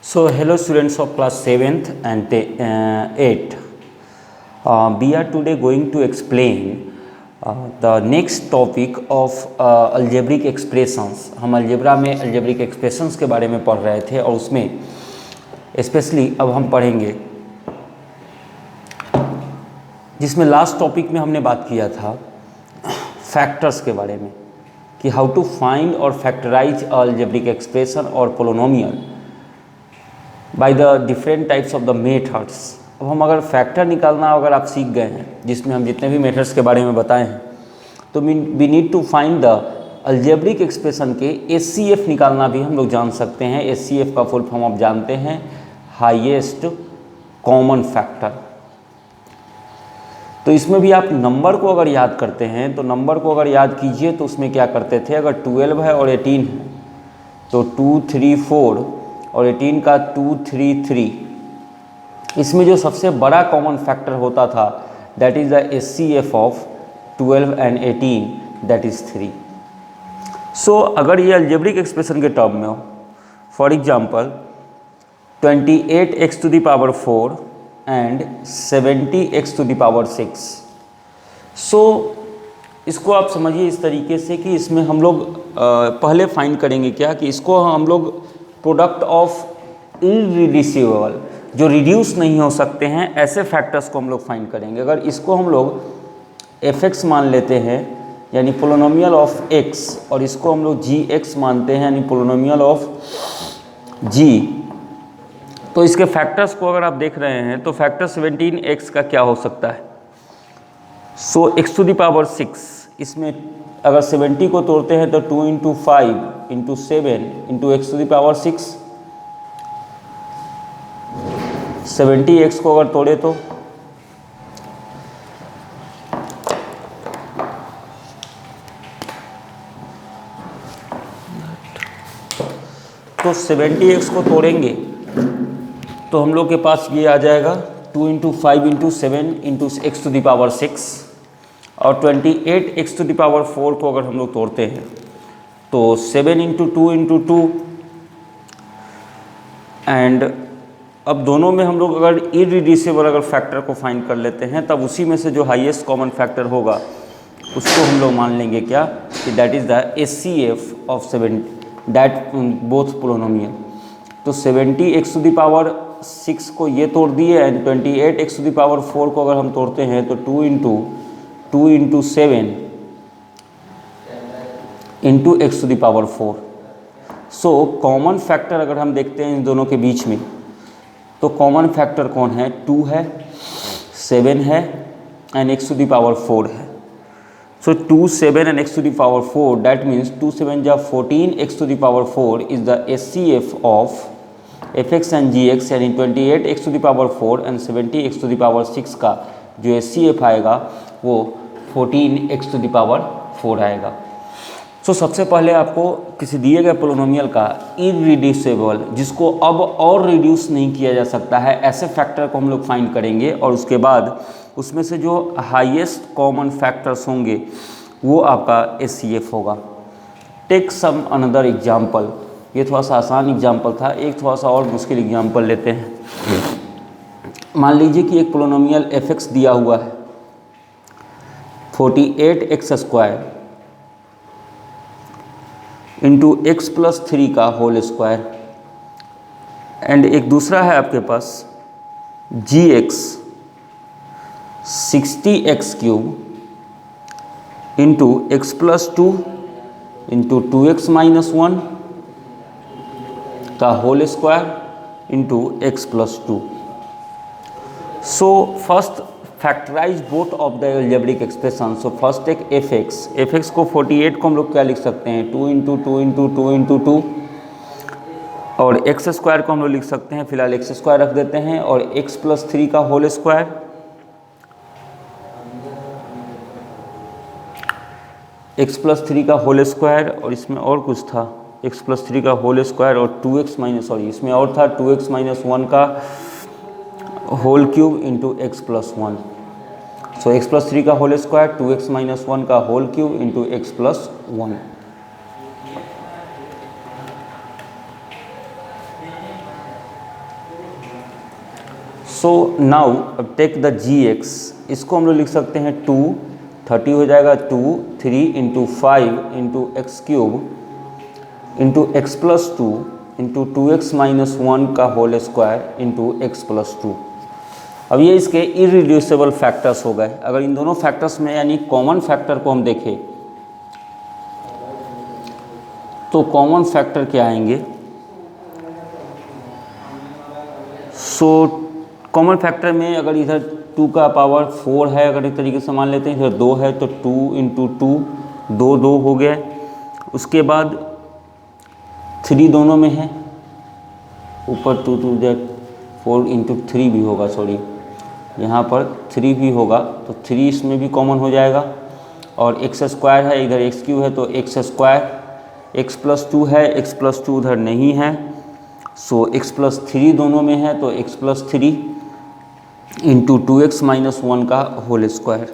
So, hello students of class 7th and 8th. We are today going to explain the next topic of algebraic expressions. हम algebra में algebraic expressions के बारे में पढ़ रहे थे और उसमें स्पेशली अब हम पढ़ेंगे जिसमें लास्ट टॉपिक में हमने बात किया था फैक्टर्स के बारे में कि हाउ टू फाइंड और फैक्टराइज algebraic एक्सप्रेशन और polynomial by the different types of the methods. अब हम अगर फैक्टर निकालना अगर आप सीख गए हैं जिसमें हम जितने भी मेथड्स के बारे में बताए हैं तो we need to find the algebraic expression के एचसीएफ निकालना भी हम लोग जान सकते हैं। एचसीएफ का फुल फॉर्म आप जानते हैं, हाईएस्ट कॉमन फैक्टर। तो इसमें भी आप नंबर को अगर याद करते हैं तो नंबर को अगर याद कीजिए तो उसमें क्या करते थे, अगर 12 है और 18 है तो 2, 3, 4 और 18 का 2, 3, 3। इसमें जो सबसे बड़ा कॉमन फैक्टर होता था that is the HCF of 12 and 18 that is 3। सो अगर ये अलजेब्रिक एक्सप्रेशन के टर्म में हो, for example 28x to the power 4 and 70x to the power 6। सो इसको आप समझिए इस तरीके से कि इसमें हम लोग पहले फाइंड करेंगे क्या कि इसको हम लोग प्रोडक्ट ऑफ इररिड्यूसिबल, जो रिड्यूस नहीं हो सकते हैं, ऐसे फैक्टर्स को हम लोग फाइंड करेंगे। अगर इसको हम लोग एफ मान लेते हैं यानी पोलिनोमियल ऑफ एक्स, और इसको हम लोग जी एक्स मानते हैं यानी पोलिनोमियल ऑफ जी, तो इसके फैक्टर्स को अगर आप देख रहे हैं तो फैक्टर 17x का क्या हो सकता है। सो x to the power 6, इसमें अगर 70 को तोड़ते हैं तो 2 × 5 × 7 × x to the power 6। 70x को अगर तोड़े तो तो 70x को तोड़ेंगे तो हम लोग के पास ये आ जाएगा 2 × 5 × 7 × x to the power 6, और 28x to the power 4 को अगर हम लोग तोड़ते हैं तो 7 × 2 × 2। एंड अब दोनों में हम लोग अगर इररिड्यूसिबल अगर फैक्टर को फाइंड कर लेते हैं तब उसी में से जो हाईएस्ट कॉमन फैक्टर होगा उसको हम लोग मान लेंगे क्या कि that is the HCF of 7 that both polynomial. तो 70x to the power 6 को ये तोड़ दिए and 28x to the power 4 को अगर हम तोड़ते हैं तो 2 × 7 × x to the power 4। So common factor अगर हम देखते हैं इन दोनों के बीच में तो कॉमन फैक्टर कौन है, 2 है, 7 है and x to the power 4 है। सो 2, 7 and x to the power 4 that means 2, 7 जा 14 x to the power 4 is the HCF of fx and gx यानी 28x to the power 4 and 70x to the power 6 का जो HCF आएगा वो 14x to the power 4 आएगा। सो सबसे पहले आपको किसी दिए गए पोलिनोमियल का इररिड्यूसिबल, जिसको अब और रिड्यूस नहीं किया जा सकता है, ऐसे फैक्टर को हम लोग फाइंड करेंगे और उसके बाद उसमें से जो हाईएस्ट कॉमन फैक्टर्स होंगे वो आपका एचसीएफ होगा। Take some another example. ये थोड़ा सा आसान एग्जाम्पल था, एक थोड़ा सा और मुश्किल एग्जाम्पल लेते हैं। मान लीजिए कि एक पोलिनोमियल एफ दिया हुआ है 48x² इंटू x + 3 का होल स्क्वायर, एंड एक दूसरा है आपके पास gx 60x³ into x + 2 into 2x - 1 का whole square into x + 2। So first factorise both of the algebraic expression. So first एक एफ को 48 को हम लोग क्या लिख सकते हैं, 2 × 2 × 2 × 2, और x² को हम लोग लिख सकते हैं, फिलहाल x² रख देते हैं, और x + 3 का होल स्क्वायर, x + 3 का होल स्क्वायर, और इसमें और कुछ था x + 3 का होल स्क्वायर और 2x- इसमें और था 2x - 1 का होल क्यूब इंटू x + 1। सो x + 3 का होल स्क्वायर, 2x - 1 का whole cube into x + 1। So now अब टेक द जी एक्स, इसको हम लोग लिख सकते हैं 2, 30 हो जाएगा 2, 3 into 5 into x cube into x plus 2 into 2x minus 1 का whole square into x plus 2। अब ये इसके इररिड्यूसिबल फैक्टर्स हो गए। अगर इन दोनों फैक्टर्स में यानी कॉमन फैक्टर को हम देखें तो कॉमन फैक्टर क्या आएंगे? सो कॉमन फैक्टर में अगर इधर 2 का पावर 4 है, अगर एक तरीके से मान लेते हैं, इधर 2 है तो 2 इंटू 2, 2 2 हो गया। उसके बाद 3 दोनों में है, ऊपर 2 2 जा 4 इंटू 3 भी होगा, सॉरी यहाँ पर 3 भी होगा तो 3 इसमें भी कॉमन हो जाएगा। और एक्स स्क्वायर है, इधर एक्स क्यू है तो एक्स स्क्वायर, एक्स प्लस 2 है, एक्स प्लस 2 उधर नहीं है, सो एक्स प्लस 3 दोनों में है तो x plus 3 into 2x minus 1 का होल स्क्वायर।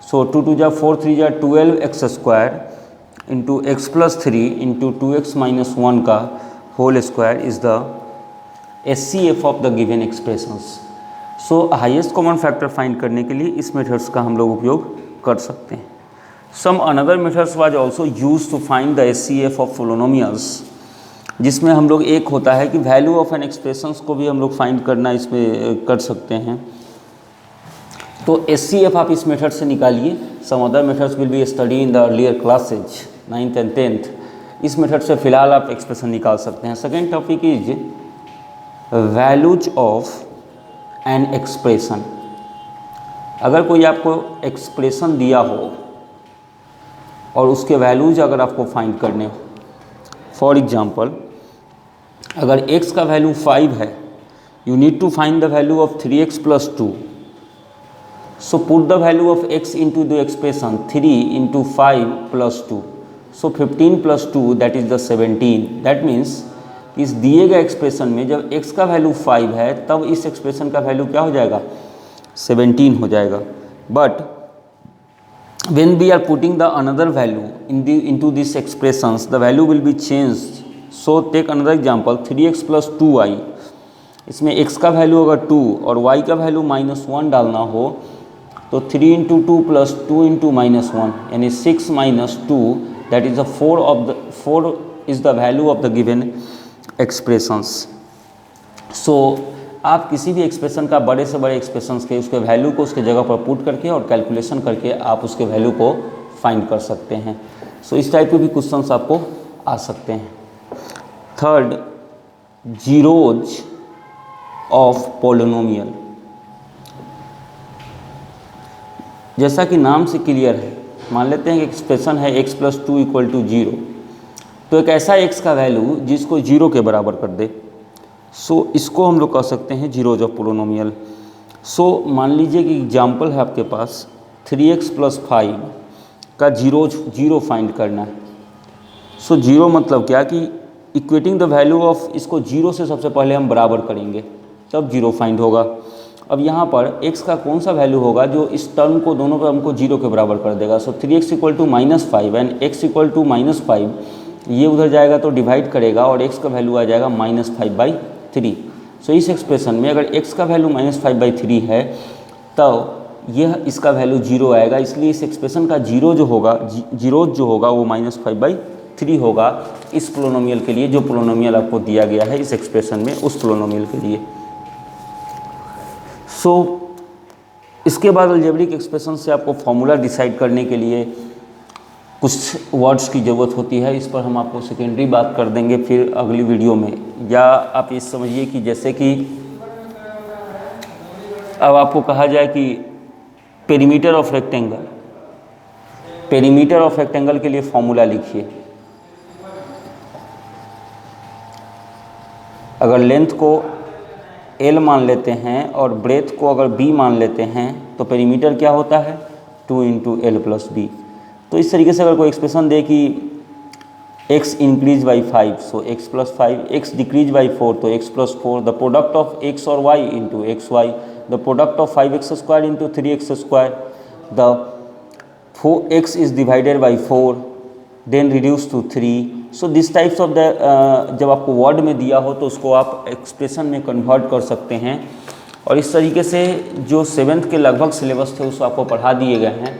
सो 2 2 जा 4 3 जा 12 x square into x plus 3 into 2x minus 1 का whole square is the SCF of the given expressions. So highest common factor find करने के लिए इस मेथड्स का हम लोग उपयोग कर सकते हैं। Some another methods was also used to find the SCF of polynomials, जिसमें हम लोग एक होता है कि वैल्यू ऑफ एन एक्सप्रेशंस को भी हम लोग फाइंड करना इसमें कर सकते हैं। तो SCF आप इस मेथड से निकालिए। Some other methods will be study in the earlier classes 9th and 10th। इस मेथड से फिलहाल आप एक्सप्रेशन निकाल सकते हैं। Second topic is values of an expression. अगर कोई आपको एक्सप्रेशन दिया हो और उसके वैल्यूज अगर आपको फाइंड करने हो, फॉर एग्जांपल अगर x का वैल्यू 5 है, you need to find the value of 3x plus 2। So put the value of x into the expression 3 into 5 plus 2, so 15 plus 2 that is the 17। That means इस दिए गए expression में जब x का value 5 है तब इस एक्सप्रेशन का वैल्यू क्या हो जाएगा? 17 हो जाएगा। But when we are putting the another value into these expressions, the value will be changed. So take another example 3x plus 2y। इसमें x का वैल्यू अगर 2 और y का वैल्यू -1 डालना हो तो 3 इंटू 2 प्लस 2 इंटू -1 यानी 6 minus 2 that is the 4 is the value of the given expressions. So आप किसी भी एक्सप्रेशन का बड़े से बड़े एक्सप्रेशंस के उसके वैल्यू को उसके जगह पर पुट करके और कैलकुलेशन करके आप उसके वैल्यू को फाइंड कर सकते हैं। सो इस टाइप के भी क्वेश्चंस आपको आ सकते हैं। Third, zeros of polynomial. जैसा कि नाम से क्लियर है, मान लेते हैं कि एक्सप्रेशन है x प्लस 2 इक्वल टू 0, तो एक ऐसा x का वैल्यू जिसको 0 के बराबर कर दे। सो इसको हम लोग कह सकते हैं जीरोज ऑफ पोलिनोमियल। सो मान लीजिए कि एग्जाम्पल है आपके पास 3x प्लस 5 का जीरो फाइंड करना है। सो जीरो मतलब क्या कि इक्वेटिंग द वैल्यू ऑफ, इसको 0 से सबसे पहले हम बराबर करेंगे तब जीरो फाइंड होगा। अब यहाँ पर x का कौन सा वैल्यू होगा जो इस टर्म को दोनों पर हमको 0 के बराबर कर देगा। So 3x equal to -5 and x equal to -5, ये उधर जाएगा तो डिवाइड करेगा और x का वैल्यू आ जाएगा -5/3। सो इस एक्सप्रेशन में अगर x का वैल्यू -5/3 है तो यह इसका वैल्यू 0 आएगा, इसलिए इस एक्सप्रेशन का जीरो जो होगा वो -5/3 होगा इस पोलिनोमियल के लिए, जो पोलिनोमियल आपको दिया गया है इस एक्सप्रेशन में उस पोलिनोमियल के लिए। सो इसके बाद अलजेब्रिक एक्सप्रेशन से आपको फॉर्मूला डिसाइड करने के लिए कुछ वर्ड्स की ज़रूरत होती है। इस पर हम आपको सेकेंडरी बात कर देंगे फिर अगली वीडियो में। या आप ये समझिए कि जैसे कि अब आपको कहा जाए कि पेरीमीटर ऑफ रेक्टेंगल के लिए फॉर्मूला लिखिए। अगर लेंथ को L मान लेते हैं और ब्रेथ को अगर B मान लेते हैं तो पेरीमीटर क्या होता है? 2 इंटू L प्लस B। तो इस तरीके से अगर कोई एक्सप्रेशन दे कि x increase by 5, so x plus 5, x decrease by 4 तो x plus 4, the product of x और y into x y, the product of 5x square into 3x square, the 4x is divided by 4 then reduce to 3। So this types of the जब आपको word में दिया हो तो उसको आप expression में कन्वर्ट कर सकते हैं और इस तरीके से जो 7th के लगभग सिलेबस थे उसको आपको पढ़ा दिए गए हैं।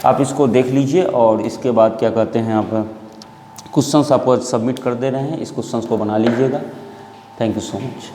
आप इसको देख लीजिए और इसके बाद क्या कहते हैं, आप क्वेश्चंस आपको सबमिट कर दे रहे हैं, इस क्वेश्चंस को बना लीजिएगा। Thank you so much.